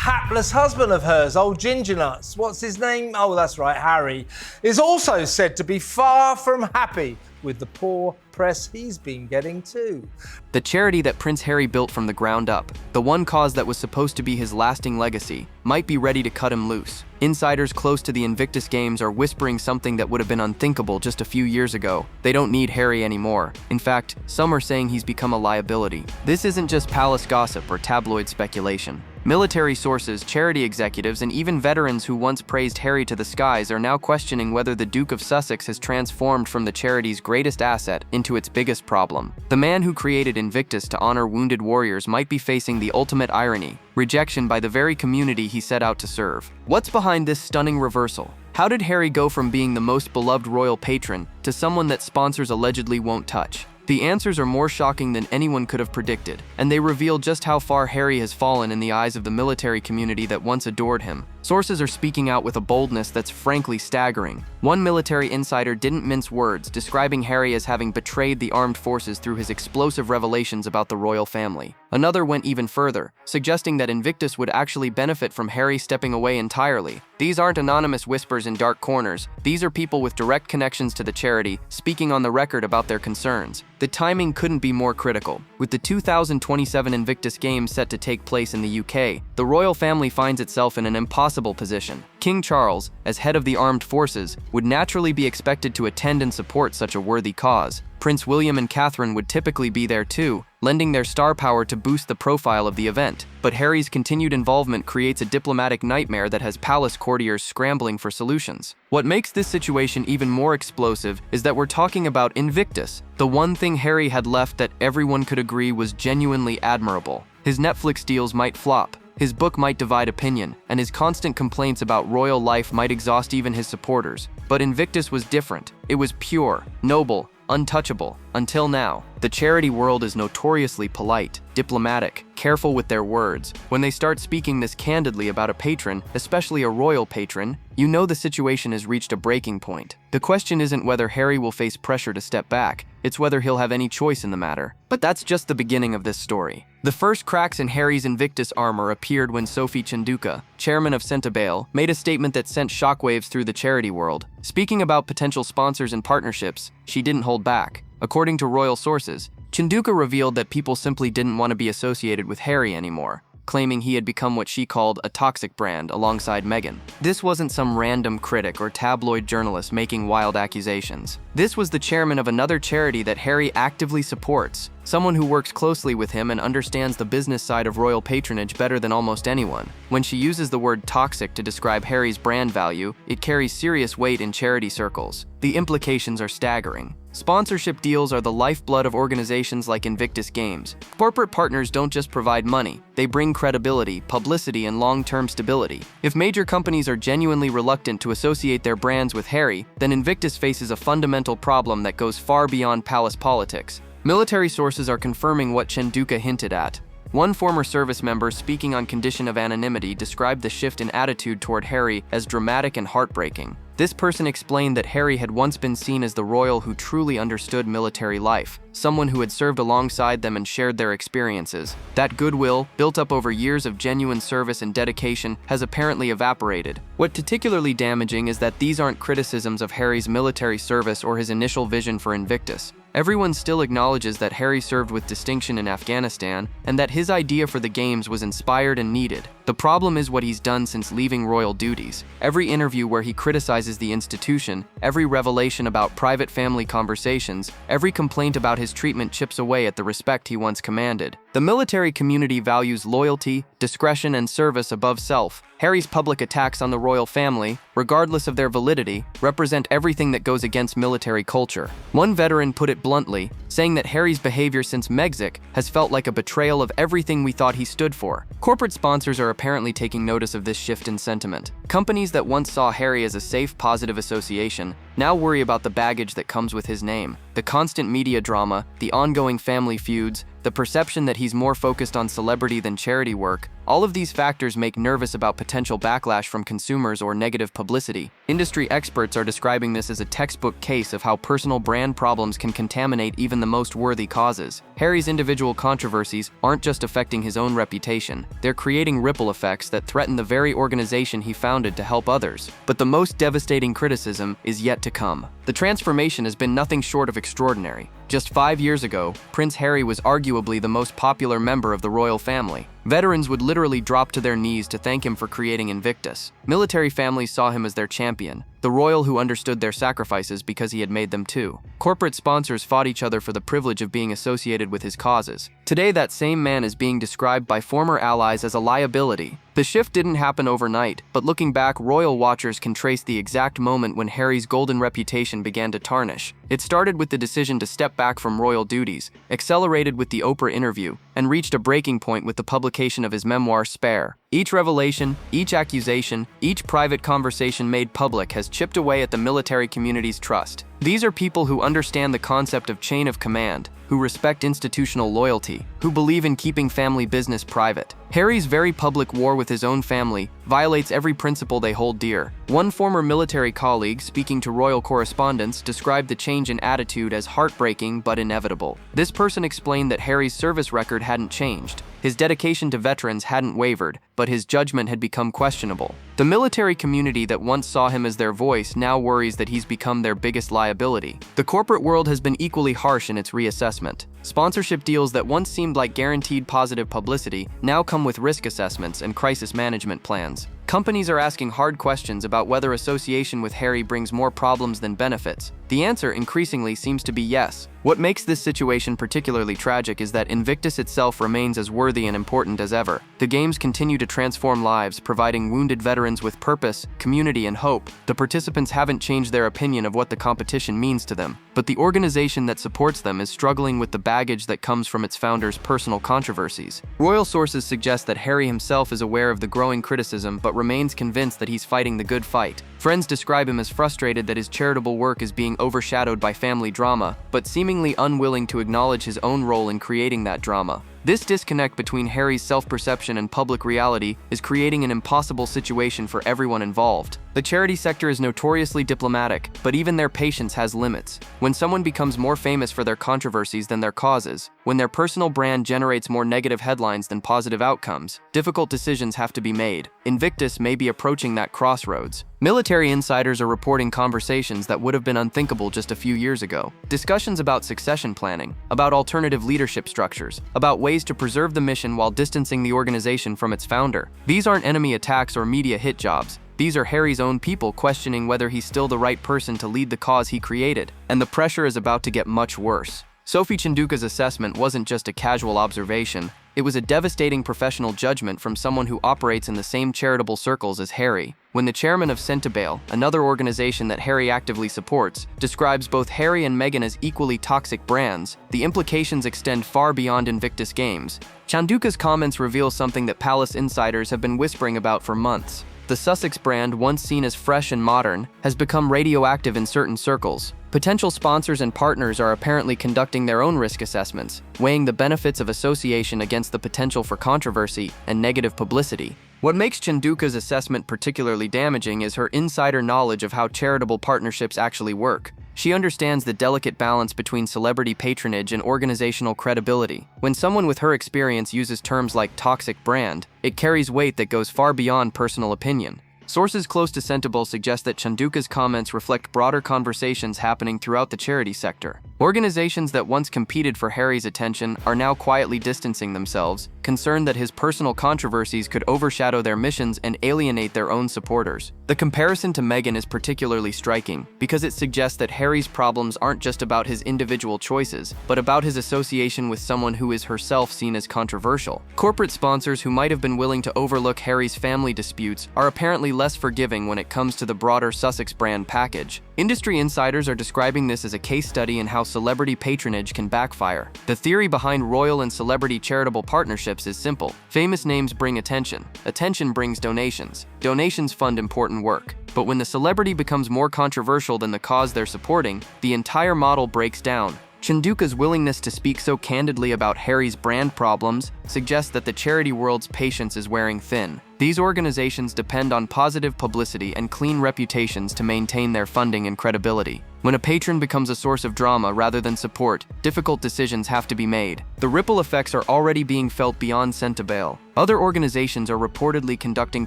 hapless husband of hers, old Ginger Nuts, what's his name? Oh, that's right, Harry, is also said to be far from happy with the poor press he's been getting too. The charity that Prince Harry built from the ground up, the one cause that was supposed to be his lasting legacy, might be ready to cut him loose. Insiders close to the Invictus Games are whispering something that would have been unthinkable just a few years ago. They don't need Harry anymore. In fact, some are saying he's become a liability. This isn't just palace gossip or tabloid speculation. Military sources, charity executives, and even veterans who once praised Harry to the skies are now questioning whether the Duke of Sussex has transformed from the charity's greatest asset into its biggest problem. The man who created Invictus to honor wounded warriors might be facing the ultimate irony: rejection by the very community he set out to serve. What's behind this stunning reversal? How did Harry go from being the most beloved royal patron to someone that sponsors allegedly won't touch? The answers are more shocking than anyone could have predicted, and they reveal just how far Harry has fallen in the eyes of the military community that once adored him. Sources are speaking out with a boldness that's frankly staggering. One military insider didn't mince words, describing Harry as having betrayed the armed forces through his explosive revelations about the royal family. Another went even further, suggesting that Invictus would actually benefit from Harry stepping away entirely. These aren't anonymous whispers in dark corners. These are people with direct connections to the charity, speaking on the record about their concerns. The timing couldn't be more critical. With the 2027 Invictus Games set to take place in the UK, the royal family finds itself in an impossible position. King Charles, as head of the armed forces, would naturally be expected to attend and support such a worthy cause. Prince William and Catherine would typically be there too, lending their star power to boost the profile of the event. But Harry's continued involvement creates a diplomatic nightmare that has palace courtiers scrambling for solutions. What makes this situation even more explosive is that we're talking about Invictus, the one thing Harry had left that everyone could agree was genuinely admirable. His Netflix deals might flop, his book might divide opinion, and his constant complaints about royal life might exhaust even his supporters. But Invictus was different. It was pure, noble, untouchable. Until now, the charity world is notoriously polite, diplomatic, careful with their words. When they start speaking this candidly about a patron, especially a royal patron, you know the situation has reached a breaking point. The question isn't whether Harry will face pressure to step back, it's whether he'll have any choice in the matter. But that's just the beginning of this story. The first cracks in Harry's Invictus armor appeared when Sophie Chinduka, chairman of SNUBBED, made a statement that sent shockwaves through the charity world. Speaking about potential sponsors and partnerships, she didn't hold back. According to royal sources, Chinduka revealed that people simply didn't want to be associated with Harry anymore, claiming he had become what she called a toxic brand alongside Meghan. This wasn't some random critic or tabloid journalist making wild accusations. This was the chairman of another charity that Harry actively supports, someone who works closely with him and understands the business side of royal patronage better than almost anyone. When she uses the word toxic to describe Harry's brand value, it carries serious weight in charity circles. The implications are staggering. Sponsorship deals are the lifeblood of organizations like Invictus Games. Corporate partners don't just provide money, they bring credibility, publicity, and long-term stability. If major companies are genuinely reluctant to associate their brands with Harry, then Invictus faces a fundamental problem that goes far beyond palace politics. Military sources are confirming what Chinduka hinted at. One former service member, speaking on condition of anonymity, described the shift in attitude toward Harry as dramatic and heartbreaking. This person explained that Harry had once been seen as the royal who truly understood military life, someone who had served alongside them and shared their experiences. That goodwill, built up over years of genuine service and dedication, has apparently evaporated. What's particularly damaging is that these aren't criticisms of Harry's military service or his initial vision for Invictus. Everyone still acknowledges that Harry served with distinction in Afghanistan and that his idea for the games was inspired and needed. The problem is what he's done since leaving royal duties. Every interview where he criticizes the institution, every revelation about private family conversations, every complaint about his treatment chips away at the respect he once commanded. The military community values loyalty, discretion, and service above self. Harry's public attacks on the royal family, regardless of their validity, represent everything that goes against military culture. One veteran put it bluntly, saying that Harry's behavior since Megxit has felt like a betrayal of everything we thought he stood for. Corporate sponsors are apparently taking notice of this shift in sentiment. Companies that once saw Harry as a safe, positive association now worry about the baggage that comes with his name. The constant media drama, the ongoing family feuds, the perception that he's more focused on celebrity than charity work, all of these factors make nervous about potential backlash from consumers or negative publicity. Industry experts are describing this as a textbook case of how personal brand problems can contaminate even the most worthy causes. Harry's individual controversies aren't just affecting his own reputation, they're creating ripple effects that threaten the very organization he founded to help others. But the most devastating criticism is yet to come. The transformation has been nothing short of extraordinary. Just 5 years ago, Prince Harry was arguably the most popular member of the royal family. Veterans would literally drop to their knees to thank him for creating Invictus. Military families saw him as their champion, the royal who understood their sacrifices because he had made them too. Corporate sponsors fought each other for the privilege of being associated with his causes. Today, that same man is being described by former allies as a liability. The shift didn't happen overnight, but looking back, royal watchers can trace the exact moment when Harry's golden reputation began to tarnish. It started with the decision to step back from royal duties, accelerated with the Oprah interview, and reached a breaking point with the publication of his memoir, Spare. Each revelation, each accusation, each private conversation made public has chipped away at the military community's trust. These are people who understand the concept of chain of command, who respect institutional loyalty, who believe in keeping family business private. Harry's very public war with his own family violates every principle they hold dear. One former military colleague, speaking to royal correspondents, described the change in attitude as heartbreaking but inevitable. This person explained that Harry's service record hadn't changed. His dedication to veterans hadn't wavered, but his judgment had become questionable. The military community that once saw him as their voice now worries that he's become their biggest liability. The corporate world has been equally harsh in its reassessment. Sponsorship deals that once seemed like guaranteed positive publicity now come with risk assessments and crisis management plans. Companies are asking hard questions about whether association with Harry brings more problems than benefits. The answer increasingly seems to be yes. What makes this situation particularly tragic is that Invictus itself remains as worthy and important as ever. The games continue to transform lives, providing wounded veterans with purpose, community, and hope. The participants haven't changed their opinion of what the competition means to them, but the organization that supports them is struggling with the baggage that comes from its founders' personal controversies. Royal sources suggest that Harry himself is aware of the growing criticism but remains convinced that he's fighting the good fight. Friends describe him as frustrated that his charitable work is being overshadowed by family drama, but seemingly unwilling to acknowledge his own role in creating that drama. This disconnect between Harry's self-perception and public reality is creating an impossible situation for everyone involved. The charity sector is notoriously diplomatic, but even their patience has limits. When someone becomes more famous for their controversies than their causes, when their personal brand generates more negative headlines than positive outcomes, difficult decisions have to be made. Invictus may be approaching that crossroads. Military insiders are reporting conversations that would have been unthinkable just a few years ago. Discussions about succession planning, about alternative leadership structures, about ways to preserve the mission while distancing the organization from its founder. These aren't enemy attacks or media hit jobs. These are Harry's own people questioning whether he's still the right person to lead the cause he created, and the pressure is about to get much worse. Sophie Chinduka's assessment wasn't just a casual observation, it was a devastating professional judgment from someone who operates in the same charitable circles as Harry. When the chairman of SNUBBED, another organization that Harry actively supports, describes both Harry and Meghan as equally toxic brands, the implications extend far beyond Invictus Games. Chinduka's comments reveal something that palace insiders have been whispering about for months. The Sussex brand, once seen as fresh and modern, has become radioactive in certain circles. Potential sponsors and partners are apparently conducting their own risk assessments, weighing the benefits of association against the potential for controversy and negative publicity. What makes Chinduka's assessment particularly damaging is her insider knowledge of how charitable partnerships actually work. She understands the delicate balance between celebrity patronage and organizational credibility. When someone with her experience uses terms like toxic brand, it carries weight that goes far beyond personal opinion. Sources close to SNUBBED suggest that Chinduka's comments reflect broader conversations happening throughout the charity sector. Organizations that once competed for Harry's attention are now quietly distancing themselves, concerned that his personal controversies could overshadow their missions and alienate their own supporters. The comparison to Meghan is particularly striking because it suggests that Harry's problems aren't just about his individual choices, but about his association with someone who is herself seen as controversial. Corporate sponsors who might have been willing to overlook Harry's family disputes are apparently less forgiving when it comes to the broader Sussex brand package. Industry insiders are describing this as a case study in how celebrity patronage can backfire. The theory behind royal and celebrity charitable partnerships is simple. Famous names bring attention. Attention brings donations. Donations fund important work. But when the celebrity becomes more controversial than the cause they're supporting, the entire model breaks down. Chanduka's willingness to speak so candidly about Harry's brand problems suggests that the charity world's patience is wearing thin. These organizations depend on positive publicity and clean reputations to maintain their funding and credibility. When a patron becomes a source of drama rather than support, difficult decisions have to be made. The ripple effects are already being felt beyond SNUBBED. Other organizations are reportedly conducting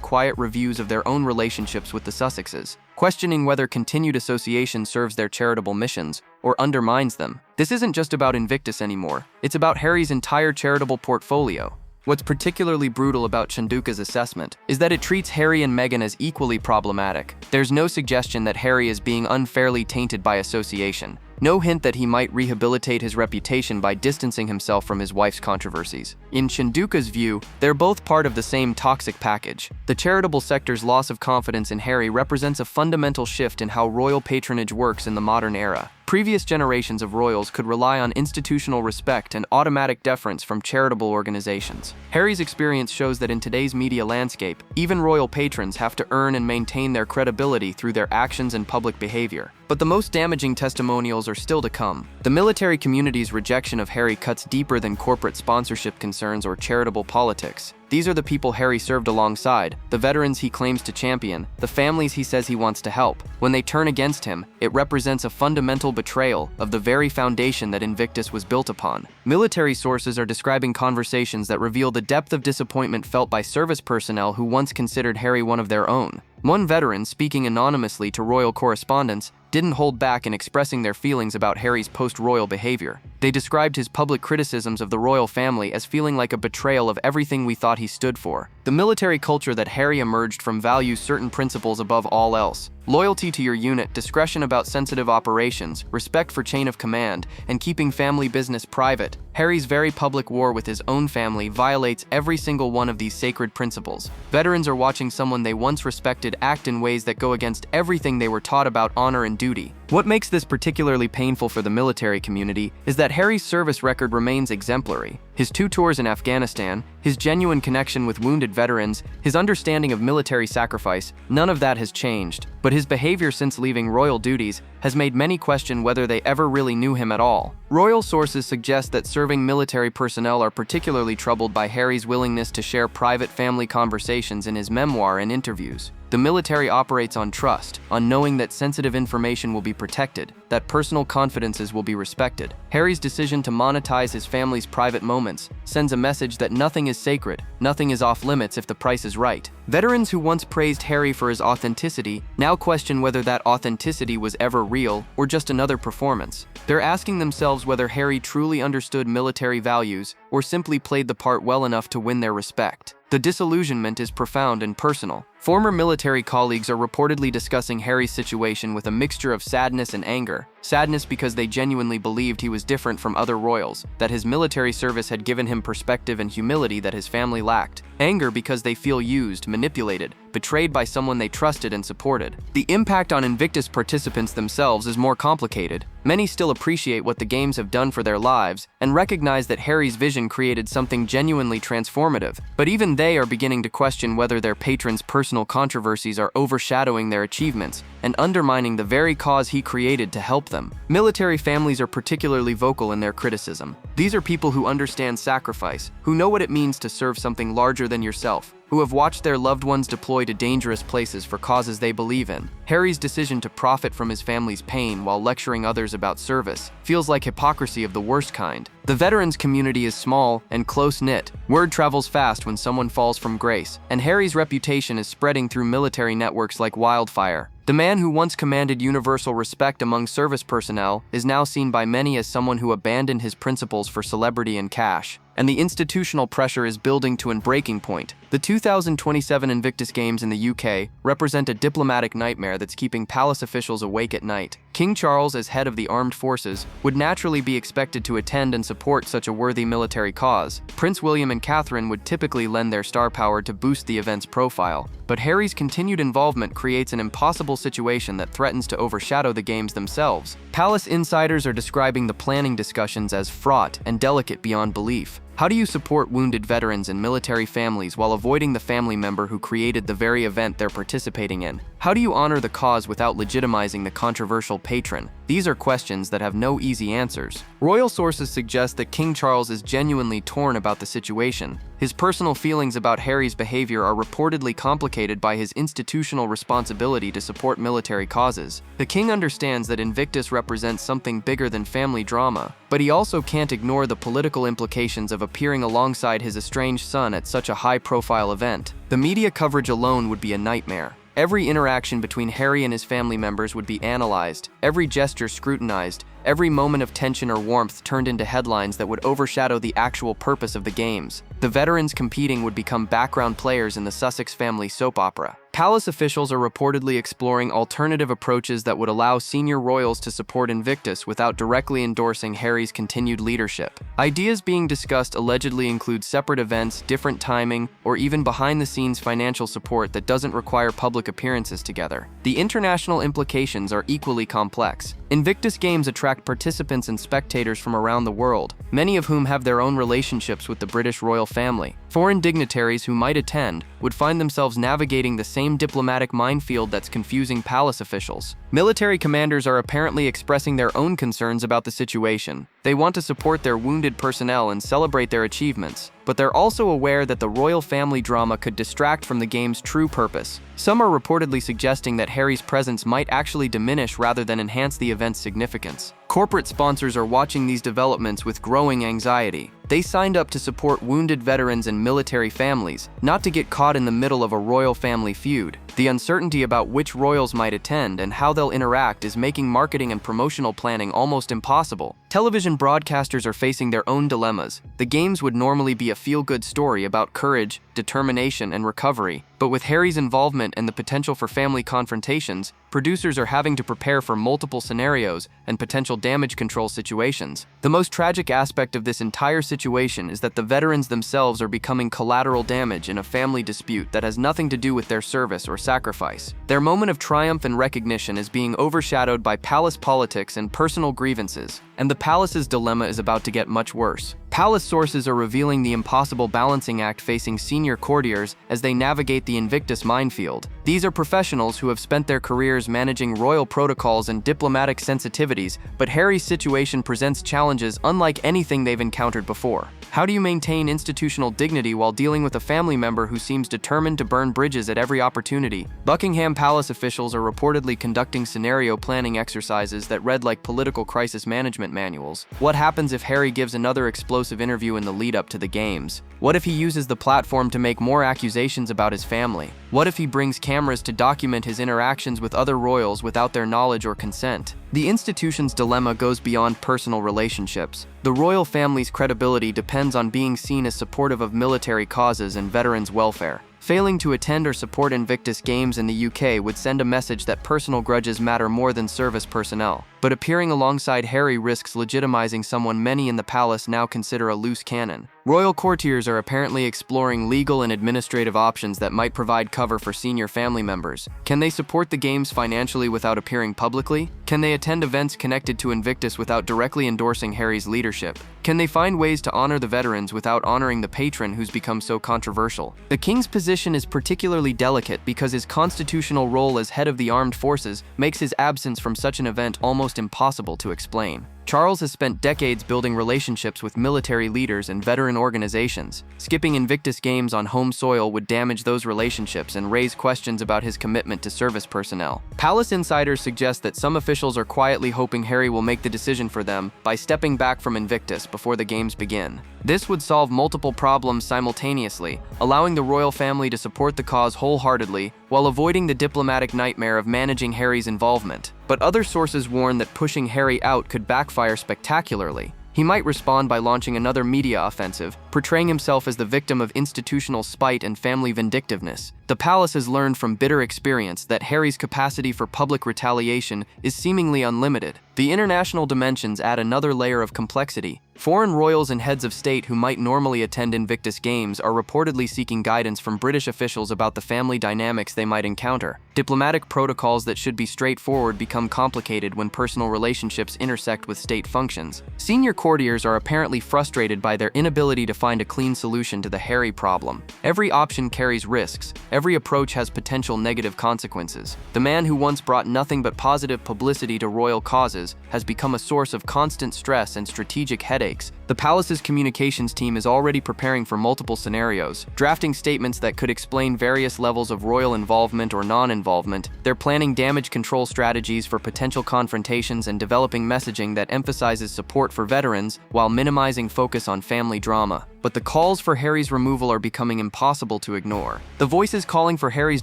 quiet reviews of their own relationships with the Sussexes, questioning whether continued association serves their charitable missions or undermines them. This isn't just about Invictus anymore, it's about Harry's entire charitable portfolio. What's particularly brutal about Chanduka's assessment is that it treats Harry and Meghan as equally problematic. There's no suggestion that Harry is being unfairly tainted by association. No hint that he might rehabilitate his reputation by distancing himself from his wife's controversies. In Chanduka's view, they're both part of the same toxic package. The charitable sector's loss of confidence in Harry represents a fundamental shift in how royal patronage works in the modern era. Previous generations of royals could rely on institutional respect and automatic deference from charitable organizations. Harry's experience shows that in today's media landscape, even royal patrons have to earn and maintain their credibility through their actions and public behavior. But the most damaging testimonials are still to come. The military community's rejection of Harry cuts deeper than corporate sponsorship concerns or charitable politics. These are the people Harry served alongside, the veterans he claims to champion, the families he says he wants to help. When they turn against him, it represents a fundamental betrayal of the very foundation that Invictus was built upon. Military sources are describing conversations that reveal the depth of disappointment felt by service personnel who once considered Harry one of their own. One veteran, speaking anonymously to royal correspondents, didn't hold back in expressing their feelings about Harry's post-royal behavior. They described his public criticisms of the royal family as feeling like a betrayal of everything we thought he stood for. The military culture that Harry emerged from values certain principles above all else: loyalty to your unit, discretion about sensitive operations, respect for chain of command, and keeping family business private. Harry's very public war with his own family violates every single one of these sacred principles. Veterans are watching someone they once respected act in ways that go against everything they were taught about honor and duty. What makes this particularly painful for the military community is that Harry's service record remains exemplary. His 2 tours in Afghanistan, his genuine connection with wounded veterans, his understanding of military sacrifice, none of that has changed. But his behavior since leaving royal duties has made many question whether they ever really knew him at all. Royal sources suggest that serving military personnel are particularly troubled by Harry's willingness to share private family conversations in his memoir and interviews. The military operates on trust, on knowing that sensitive information will be protected, that personal confidences will be respected. Harry's decision to monetize his family's private moments sends a message that nothing is sacred, nothing is off limits if the price is right. Veterans who once praised Harry for his authenticity now question whether that authenticity was ever real or just another performance. They're asking themselves whether Harry truly understood military values or simply played the part well enough to win their respect. The disillusionment is profound and personal. Former military colleagues are reportedly discussing Harry's situation with a mixture of sadness and anger. Sadness because they genuinely believed he was different from other royals, that his military service had given him perspective and humility that his family lacked. Anger because they feel used, manipulated, betrayed by someone they trusted and supported. The impact on Invictus participants themselves is more complicated. Many still appreciate what the games have done for their lives and recognize that Harry's vision created something genuinely transformative, but even they are beginning to question whether their patrons' personal controversies are overshadowing their achievements and undermining the very cause he created to help them. Military families are particularly vocal in their criticism. These are people who understand sacrifice, who know what it means to serve something larger than yourself, who have watched their loved ones deploy to dangerous places for causes they believe in. Harry's decision to profit from his family's pain while lecturing others about service feels like hypocrisy of the worst kind. The veterans community is small and close-knit. Word travels fast when someone falls from grace, and Harry's reputation is spreading through military networks like wildfire. The man who once commanded universal respect among service personnel is now seen by many as someone who abandoned his principles for celebrity and cash. And the institutional pressure is building to a breaking point. The 2027 Invictus Games in the UK represent a diplomatic nightmare that's keeping palace officials awake at night. King Charles, as head of the armed forces, would naturally be expected to attend and support such a worthy military cause. Prince William and Catherine would typically lend their star power to boost the event's profile, but Harry's continued involvement creates an impossible situation that threatens to overshadow the games themselves. Palace insiders are describing the planning discussions as fraught and delicate beyond belief. How do you support wounded veterans and military families while avoiding the family member who created the very event they're participating in? How do you honor the cause without legitimizing the controversial patron? These are questions that have no easy answers. Royal sources suggest that King Charles is genuinely torn about the situation. His personal feelings about Harry's behavior are reportedly complicated by his institutional responsibility to support military causes. The king understands that Invictus represents something bigger than family drama, but he also can't ignore the political implications of appearing alongside his estranged son at such a high-profile event. The media coverage alone would be a nightmare. Every interaction between Harry and his family members would be analyzed, every gesture scrutinized, every moment of tension or warmth turned into headlines that would overshadow the actual purpose of the games. The veterans competing would become background players in the Sussex family soap opera. Palace officials are reportedly exploring alternative approaches that would allow senior royals to support Invictus without directly endorsing Harry's continued leadership. Ideas being discussed allegedly include separate events, different timing, or even behind-the-scenes financial support that doesn't require public appearances together. The international implications are equally complex. Invictus Games attract participants and spectators from around the world, many of whom have their own relationships with the British royal family. Foreign dignitaries who might attend would find themselves navigating the same diplomatic minefield that's confusing palace officials. Military commanders are apparently expressing their own concerns about the situation. They want to support their wounded personnel and celebrate their achievements, but they're also aware that the royal family drama could distract from the game's true purpose. Some are reportedly suggesting that Harry's presence might actually diminish rather than enhance the event's significance. Corporate sponsors are watching these developments with growing anxiety. They signed up to support wounded veterans and military families, not to get caught in the middle of a royal family feud. The uncertainty about which royals might attend and how they'll interact is making marketing and promotional planning almost impossible. Television broadcasters are facing their own dilemmas. The games would normally be a feel-good story about courage, determination, and recovery, but with Harry's involvement and the potential for family confrontations, producers are having to prepare for multiple scenarios and potential damage control situations. The most tragic aspect of this entire situation is that the veterans themselves are becoming collateral damage in a family dispute that has nothing to do with their service or sacrifice. Their moment of triumph and recognition is being overshadowed by palace politics and personal grievances, and the palace's dilemma is about to get much worse. Palace sources are revealing the impossible balancing act facing senior courtiers as they navigate the Invictus minefield. These are professionals who have spent their careers managing royal protocols and diplomatic sensitivities, but Harry's situation presents challenges unlike anything they've encountered before. How do you maintain institutional dignity while dealing with a family member who seems determined to burn bridges at every opportunity? Buckingham Palace officials are reportedly conducting scenario planning exercises that read like political crisis management manuals. What happens if Harry gives another explosive interview in the lead-up to the games? What if he uses the platform to make more accusations about his family? What if he brings cameras to document his interactions with other royals without their knowledge or consent? The institution's dilemma goes beyond personal relationships. The royal family's credibility depends on being seen as supportive of military causes and veterans' welfare. Failing to attend or support Invictus Games in the UK would send a message that personal grudges matter more than service personnel. But appearing alongside Harry risks legitimizing someone many in the palace now consider a loose cannon. Royal courtiers are apparently exploring legal and administrative options that might provide cover for senior family members. Can they support the games financially without appearing publicly? Can they attend events connected to Invictus without directly endorsing Harry's leadership? Can they find ways to honor the veterans without honoring the patron who's become so controversial? The king's position is particularly delicate because his constitutional role as head of the armed forces makes his absence from such an event almost impossible to explain. Charles has spent decades building relationships with military leaders and veteran organizations. Skipping Invictus Games on home soil would damage those relationships and raise questions about his commitment to service personnel. Palace insiders suggest that some officials are quietly hoping Harry will make the decision for them by stepping back from Invictus before the games begin. This would solve multiple problems simultaneously, allowing the royal family to support the cause wholeheartedly while avoiding the diplomatic nightmare of managing Harry's involvement. But other sources warn that pushing Harry out could backfire spectacularly. He might respond by launching another media offensive, portraying himself as the victim of institutional spite and family vindictiveness. The palace has learned from bitter experience that Harry's capacity for public retaliation is seemingly unlimited. The international dimensions add another layer of complexity. Foreign royals and heads of state who might normally attend Invictus Games are reportedly seeking guidance from British officials about the family dynamics they might encounter. Diplomatic protocols that should be straightforward become complicated when personal relationships intersect with state functions. Senior courtiers are apparently frustrated by their inability to find a clean solution to the Harry problem. Every option carries risks. Every approach has potential negative consequences. The man who once brought nothing but positive publicity to royal causes has become a source of constant stress and strategic headaches. The palace's communications team is already preparing for multiple scenarios, drafting statements that could explain various levels of royal involvement or non-involvement. They're planning damage control strategies for potential confrontations and developing messaging that emphasizes support for veterans while minimizing focus on family drama. But the calls for Harry's removal are becoming impossible to ignore. The voices calling for Harry's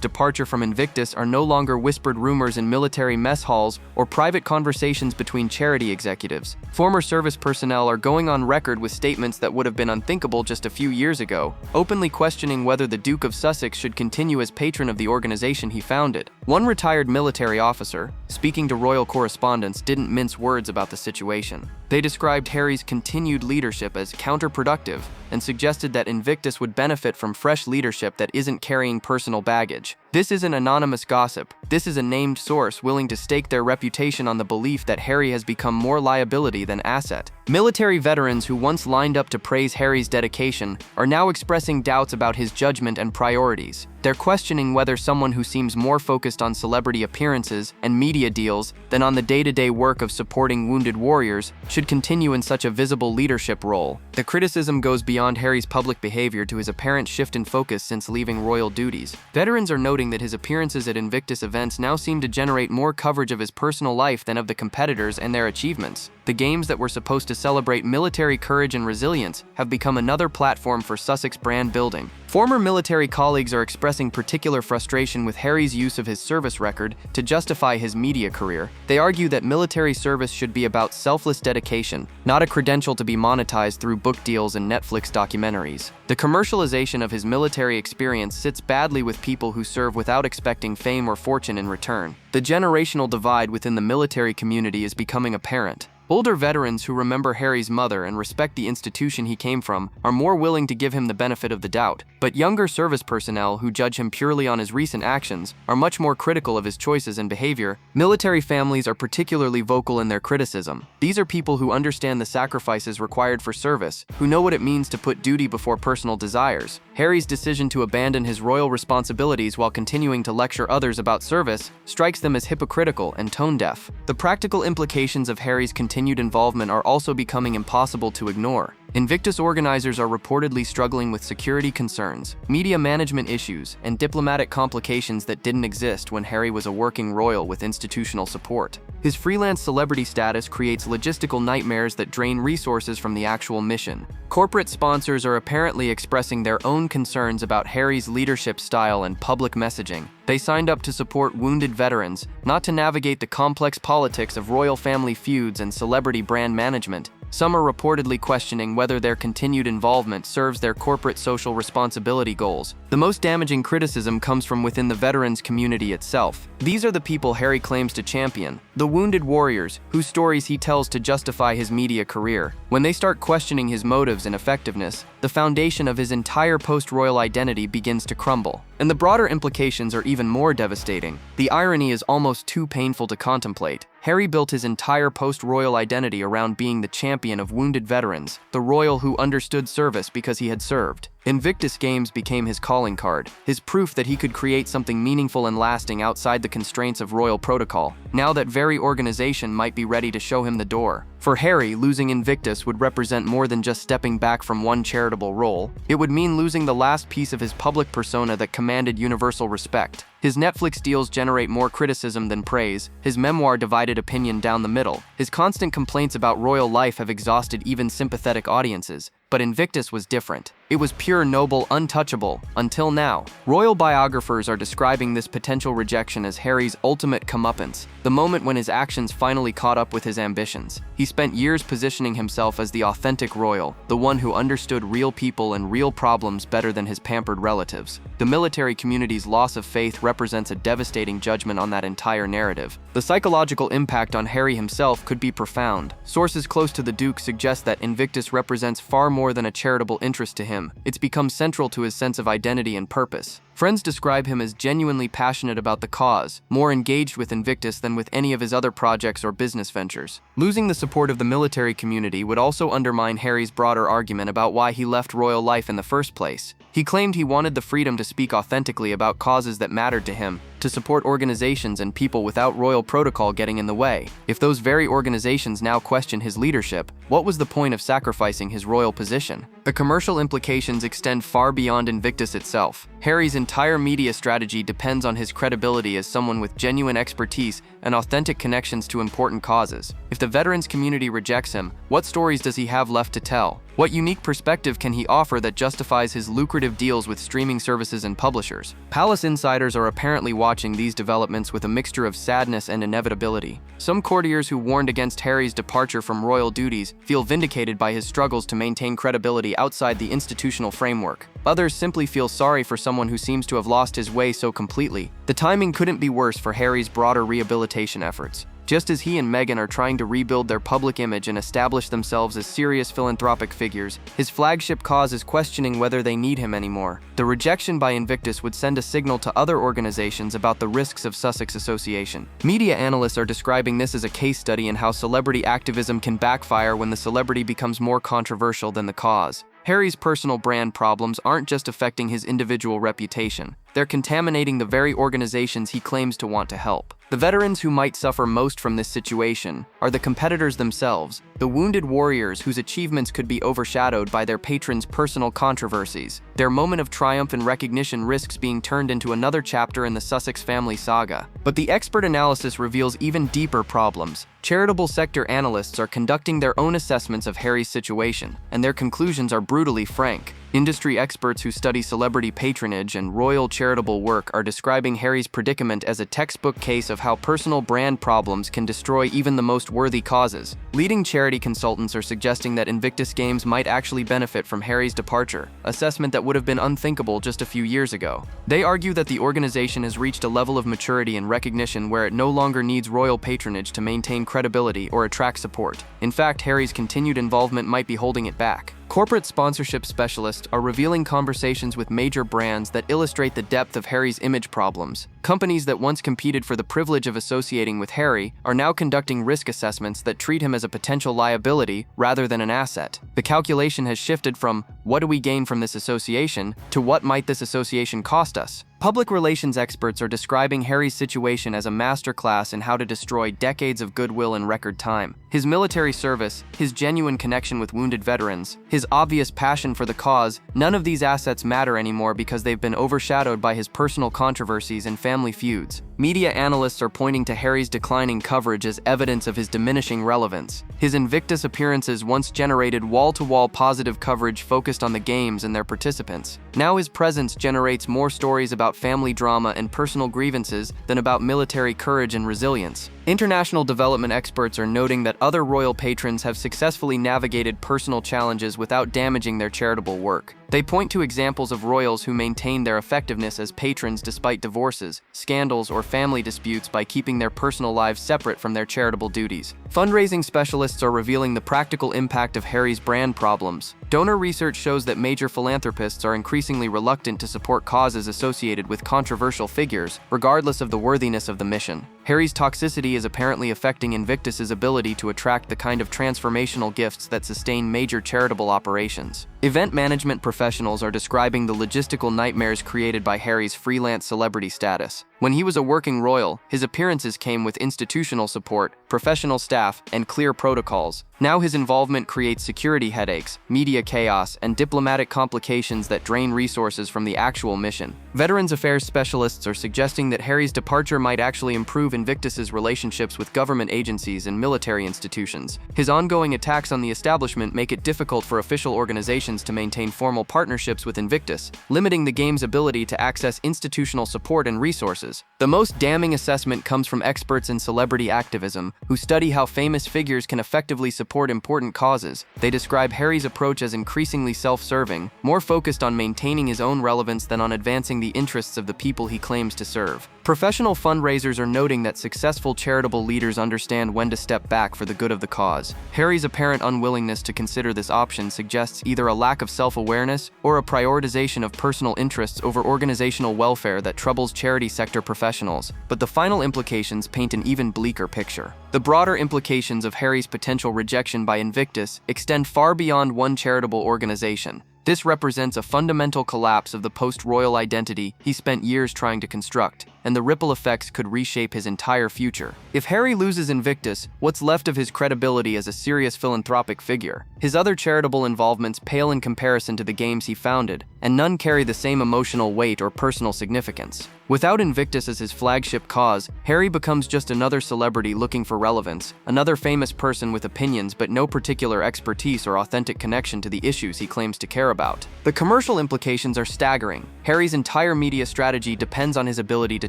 departure from Invictus are no longer whispered rumors in military mess halls or private conversations between charity executives. Former service personnel are going on record with statements that would have been unthinkable just a few years ago, openly questioning whether the Duke of Sussex should continue as patron of the organization he founded. One retired military officer, speaking to royal correspondents, didn't mince words about the situation. They described Harry's continued leadership as counterproductive and suggested that Invictus would benefit from fresh leadership that isn't carrying personal baggage. This isn't anonymous gossip. This is a named source willing to stake their reputation on the belief that Harry has become more liability than asset. Military veterans who once lined up to praise Harry's dedication are now expressing doubts about his judgment and priorities. They're questioning whether someone who seems more focused on celebrity appearances and media deals than on the day-to-day work of supporting wounded warriors should continue in such a visible leadership role. The criticism goes beyond Harry's public behavior to his apparent shift in focus since leaving royal duties. Veterans are noting that his appearances at Invictus events now seem to generate more coverage of his personal life than of the competitors and their achievements. The games that were supposed to celebrate military courage and resilience have become another platform for Sussex brand building. Former military colleagues are expressing particular frustration with Harry's use of his service record to justify his media career. They argue that military service should be about selfless dedication, not a credential to be monetized through book deals and Netflix documentaries. The commercialization of his military experience sits badly with people who serve without expecting fame or fortune in return. The generational divide within the military community is becoming apparent. Older veterans who remember Harry's mother and respect the institution he came from are more willing to give him the benefit of the doubt, but younger service personnel who judge him purely on his recent actions are much more critical of his choices and behavior. Military families are particularly vocal in their criticism. These are people who understand the sacrifices required for service, who know what it means to put duty before personal desires. Harry's decision to abandon his royal responsibilities while continuing to lecture others about service strikes them as hypocritical and tone-deaf. The practical implications of Harry's continued involvement are also becoming impossible to ignore. Invictus organizers are reportedly struggling with security concerns, media management issues, and diplomatic complications that didn't exist when Harry was a working royal with institutional support. His freelance celebrity status creates logistical nightmares that drain resources from the actual mission. Corporate sponsors are apparently expressing their own concerns about Harry's leadership style and public messaging. They signed up to support wounded veterans, not to navigate the complex politics of royal family feuds and celebrity brand management. Some are reportedly questioning whether their continued involvement serves their corporate social responsibility goals. The most damaging criticism comes from within the veterans community itself. These are the people Harry claims to champion, the wounded warriors, whose stories he tells to justify his media career. When they start questioning his motives and effectiveness, the foundation of his entire post-royal identity begins to crumble. And the broader implications are even more devastating. The irony is almost too painful to contemplate. Harry built his entire post-royal identity around being the champion of wounded veterans, the royal who understood service because he had served. Invictus Games became his calling card, his proof that he could create something meaningful and lasting outside the constraints of royal protocol. Now that very organization might be ready to show him the door. For Harry, losing Invictus would represent more than just stepping back from one charitable role. It would mean losing the last piece of his public persona that commanded universal respect. His Netflix deals generate more criticism than praise, his memoir divided opinion down the middle. His constant complaints about royal life have exhausted even sympathetic audiences. But Invictus was different. It was pure, noble, untouchable, until now. Royal biographers are describing this potential rejection as Harry's ultimate comeuppance, the moment when his actions finally caught up with his ambitions. He spent years positioning himself as the authentic royal, the one who understood real people and real problems better than his pampered relatives. The military community's loss of faith represents a devastating judgment on that entire narrative. The psychological impact on Harry himself could be profound. Sources close to the Duke suggest that Invictus represents far more than a charitable interest to him. It's become central to his sense of identity and purpose. Friends describe him as genuinely passionate about the cause, more engaged with Invictus than with any of his other projects or business ventures. Losing the support of the military community would also undermine Harry's broader argument about why he left royal life in the first place. He claimed he wanted the freedom to speak authentically about causes that mattered to him, to support organizations and people without royal protocol getting in the way. If those very organizations now question his leadership, what was the point of sacrificing his royal position? The commercial implications extend far beyond Invictus itself. Harry's entire media strategy depends on his credibility as someone with genuine expertise and authentic connections to important causes. If the veterans community rejects him, what stories does he have left to tell? What unique perspective can he offer that justifies his lucrative deals with streaming services and publishers? Palace insiders are apparently watching these developments with a mixture of sadness and inevitability. Some courtiers who warned against Harry's departure from royal duties feel vindicated by his struggles to maintain credibility outside the institutional framework. Others simply feel sorry for someone who seems to have lost his way so completely. The timing couldn't be worse for Harry's broader rehabilitation efforts. Just as he and Meghan are trying to rebuild their public image and establish themselves as serious philanthropic figures, his flagship cause is questioning whether they need him anymore. The rejection by Invictus would send a signal to other organizations about the risks of Sussex association. Media analysts are describing this as a case study in how celebrity activism can backfire when the celebrity becomes more controversial than the cause. Harry's personal brand problems aren't just affecting his individual reputation. They're contaminating the very organizations he claims to want to help. The veterans who might suffer most from this situation are the competitors themselves, the wounded warriors whose achievements could be overshadowed by their patrons' personal controversies. Their moment of triumph and recognition risks being turned into another chapter in the Sussex family saga. But the expert analysis reveals even deeper problems. Charitable sector analysts are conducting their own assessments of Harry's situation, and their conclusions are brutally frank. Industry experts who study celebrity patronage and royal charitable work are describing Harry's predicament as a textbook case of how personal brand problems can destroy even the most worthy causes. Leading charity consultants are suggesting that Invictus Games might actually benefit from Harry's departure, assessment that would have been unthinkable just a few years ago. They argue that the organization has reached a level of maturity and recognition where it no longer needs royal patronage to maintain credibility or attract support. In fact, Harry's continued involvement might be holding it back. Corporate sponsorship specialists are revealing conversations with major brands that illustrate the depth of Harry's image problems. Companies that once competed for the privilege of associating with Harry are now conducting risk assessments that treat him as a potential liability rather than an asset. The calculation has shifted from "what do we gain from this association" to "what might this association cost us?" Public relations experts are describing Harry's situation as a masterclass in how to destroy decades of goodwill in record time. His military service, his genuine connection with wounded veterans, his obvious passion for the cause, none of these assets matter anymore because they've been overshadowed by his personal controversies and family feuds. Media analysts are pointing to Harry's declining coverage as evidence of his diminishing relevance. His Invictus appearances once generated wall-to-wall positive coverage focused on the games and their participants. Now his presence generates more stories about family drama and personal grievances than about military courage and resilience. International development experts are noting that other royal patrons have successfully navigated personal challenges without damaging their charitable work. They point to examples of royals who maintain their effectiveness as patrons despite divorces, scandals, or family disputes by keeping their personal lives separate from their charitable duties. Fundraising specialists are revealing the practical impact of Harry's brand problems. Donor research shows that major philanthropists are increasingly reluctant to support causes associated with controversial figures, regardless of the worthiness of the mission. Harry's toxicity is apparently affecting Invictus's ability to attract the kind of transformational gifts that sustain major charitable operations. Event management professionals are describing the logistical nightmares created by Harry's freelance celebrity status. When he was a working royal, his appearances came with institutional support, professional staff, and clear protocols. Now his involvement creates security headaches, media chaos, and diplomatic complications that drain resources from the actual mission. Veterans Affairs specialists are suggesting that Harry's departure might actually improve Invictus's relationships with government agencies and military institutions. His ongoing attacks on the establishment make it difficult for official organizations to maintain formal partnerships with Invictus, limiting the game's ability to access institutional support and resources. The most damning assessment comes from experts in celebrity activism, who study how famous figures can effectively support important causes. They describe Harry's approach as increasingly self-serving, more focused on maintaining his own relevance than on advancing the interests of the people he claims to serve. Professional fundraisers are noting that successful charitable leaders understand when to step back for the good of the cause. Harry's apparent unwillingness to consider this option suggests either a lack of self-awareness or a prioritization of personal interests over organizational welfare that troubles charity sector professionals, but the final implications paint an even bleaker picture. The broader implications of Harry's potential rejection by Invictus extend far beyond one charitable organization. This represents a fundamental collapse of the post-royal identity he spent years trying to construct, and the ripple effects could reshape his entire future. If Harry loses Invictus, what's left of his credibility as a serious philanthropic figure? His other charitable involvements pale in comparison to the games he founded, and none carry the same emotional weight or personal significance. Without Invictus as his flagship cause, Harry becomes just another celebrity looking for relevance, another famous person with opinions but no particular expertise or authentic connection to the issues he claims to care about. The commercial implications are staggering. Harry's entire media strategy depends on his ability to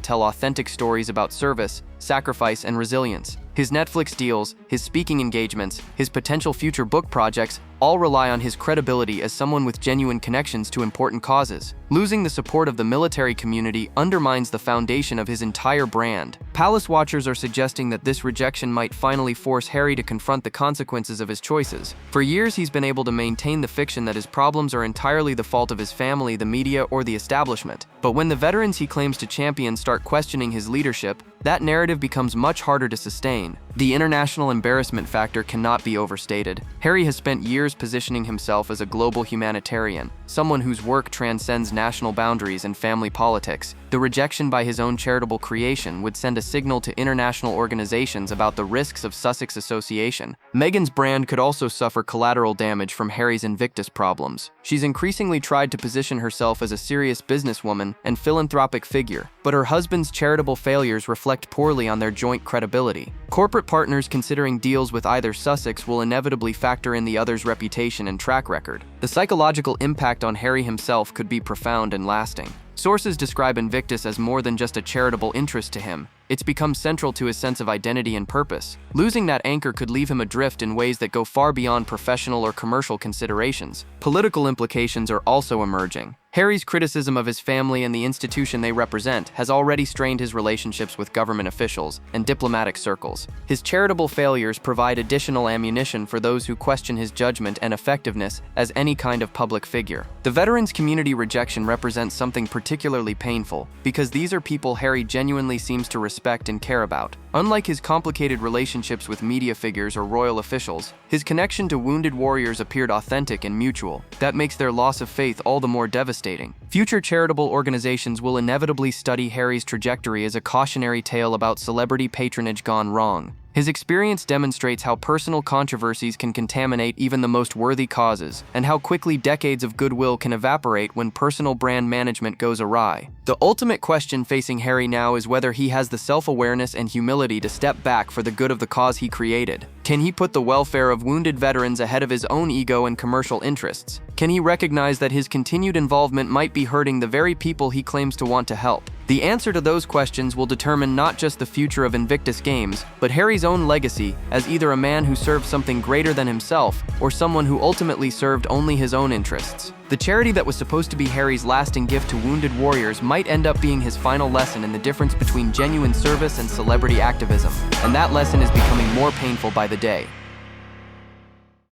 tell authentic stories about service, sacrifice, and resilience. His Netflix deals, his speaking engagements, his potential future book projects all rely on his credibility as someone with genuine connections to important causes. Losing the support of the military community undermines the foundation of his entire brand. Palace watchers are suggesting that this rejection might finally force Harry to confront the consequences of his choices. For years, he's been able to maintain the fiction that his problems are entirely the fault of his family, the media, or the establishment. But when the veterans he claims to champion start questioning his leadership, that narrative becomes much harder to sustain. The international embarrassment factor cannot be overstated. Harry has spent years positioning himself as a global humanitarian, someone whose work transcends national boundaries and family politics. The rejection by his own charitable creation would send a signal to international organizations about the risks of Sussex association. Meghan's brand could also suffer collateral damage from Harry's Invictus problems. She's increasingly tried to position herself as a serious businesswoman and philanthropic figure, but her husband's charitable failures reflect poorly on their joint credibility. Corporate partners considering deals with either Sussex will inevitably factor in the other's reputation and track record. The psychological impact on Harry himself could be profound and lasting. Sources describe Invictus as more than just a charitable interest to him. It's become central to his sense of identity and purpose. Losing that anchor could leave him adrift in ways that go far beyond professional or commercial considerations. Political implications are also emerging. Harry's criticism of his family and the institution they represent has already strained his relationships with government officials and diplomatic circles. His charitable failures provide additional ammunition for those who question his judgment and effectiveness as any kind of public figure. The veterans community rejection represents something particularly painful, because these are people Harry genuinely seems to respect and care about. Unlike his complicated relationships with media figures or royal officials, his connection to wounded warriors appeared authentic and mutual. That makes their loss of faith all the more devastating. Future charitable organizations will inevitably study Harry's trajectory as a cautionary tale about celebrity patronage gone wrong. His experience demonstrates how personal controversies can contaminate even the most worthy causes, and how quickly decades of goodwill can evaporate when personal brand management goes awry. The ultimate question facing Harry now is whether he has the self-awareness and humility to step back for the good of the cause he created. Can he put the welfare of wounded veterans ahead of his own ego and commercial interests? Can he recognize that his continued involvement might be hurting the very people he claims to want to help? The answer to those questions will determine not just the future of Invictus Games, but Harry's own legacy as either a man who served something greater than himself or someone who ultimately served only his own interests. The charity that was supposed to be Harry's lasting gift to wounded warriors might end up being his final lesson in the difference between genuine service and celebrity activism, and that lesson is becoming more painful by the day.